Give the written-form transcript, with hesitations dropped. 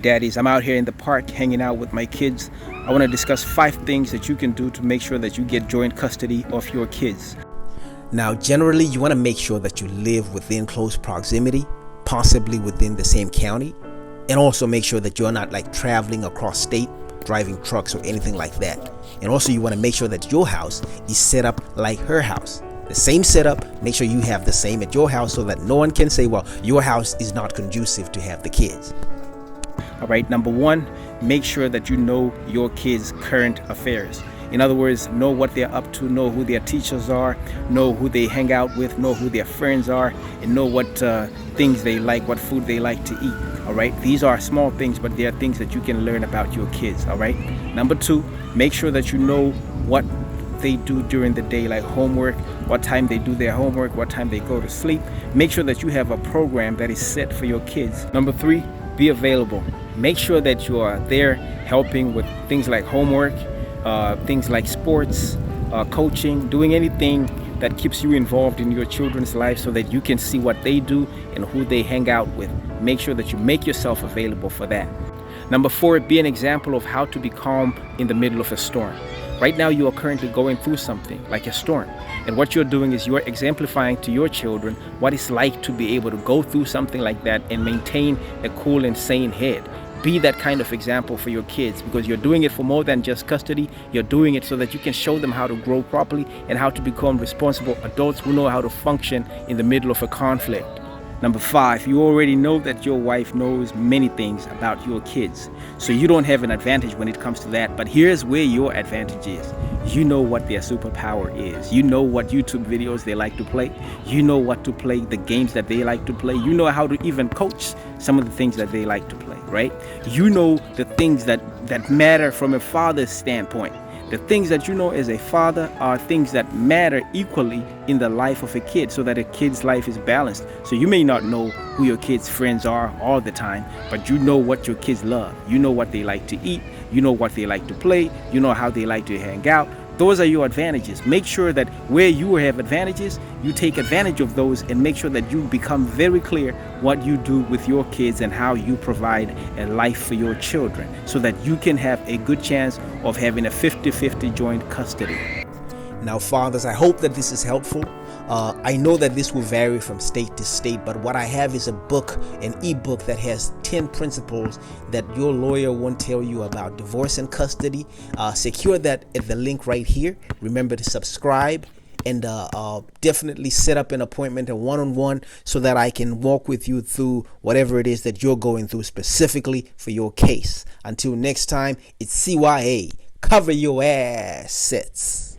Daddies, I'm out here in the park hanging out with my kids. I want to discuss 5 things that you can do to make sure that you get joint custody of your kids. Now, generally, you want to make sure that you live within close proximity, possibly within the same county, and also make sure that you're not like traveling across state, driving trucks or anything like that. And also you want to make sure that your house is set up like her house. The same setup, make sure you have the same at your house so that no one can say, well, your house is not conducive to have the kids. All right, number 1, make sure that you know your kids' current affairs. In other words, know what they're up to, know who their teachers are, know who they hang out with, know who their friends are, and know what things they like, what food they like to eat. All right, these are small things, but they are things that you can learn about your kids. All right, number 2, make sure that you know what they do during the day, like homework, what time they do their homework, what time they go to sleep. Make sure that you have a program that is set for your kids. Number 3, be available. Make sure that you are there helping with things like homework, things like sports, coaching, doing anything that keeps you involved in your children's life so that you can see what they do and who they hang out with. Make sure that you make yourself available for that. Number 4, be an example of how to be calm in the middle of a storm. Right now you are currently going through something like a storm, and what you're doing is you're exemplifying to your children what it's like to be able to go through something like that and maintain a cool and sane head. Be that kind of example for your kids, because you're doing it for more than just custody. You're doing it so that you can show them how to grow properly and how to become responsible adults who know how to function in the middle of a conflict. Number 5, you already know that your wife knows many things about your kids, so you don't have an advantage when it comes to that. But here's where your advantage is. You know what their superpower is. You know what YouTube videos they like to play. You know what to play, the games that they like to play. You know how to even coach some of the things that they like to play, right? You know the things that matter from a father's standpoint. The things that you know as a father are things that matter equally in the life of a kid, so that a kid's life is balanced. So you may not know who your kids' friends are all the time, but you know what your kids love. You know what they like to eat. You know what they like to play. You know how they like to hang out. Those are your advantages. Make sure that where you have advantages, you take advantage of those, and make sure that you become very clear what you do with your kids and how you provide a life for your children, so that you can have a good chance of having a 50-50 joint custody. Now, fathers, I hope that this is helpful. I know that this will vary from state to state, but what I have is a book, an ebook that has 10 principles that your lawyer won't tell you about divorce and custody. Secure that at the link right here. Remember to subscribe, and definitely set up an appointment, a one-on-one, so that I can walk with you through whatever it is that you're going through specifically for your case. Until next time, it's CYA. Cover your assets.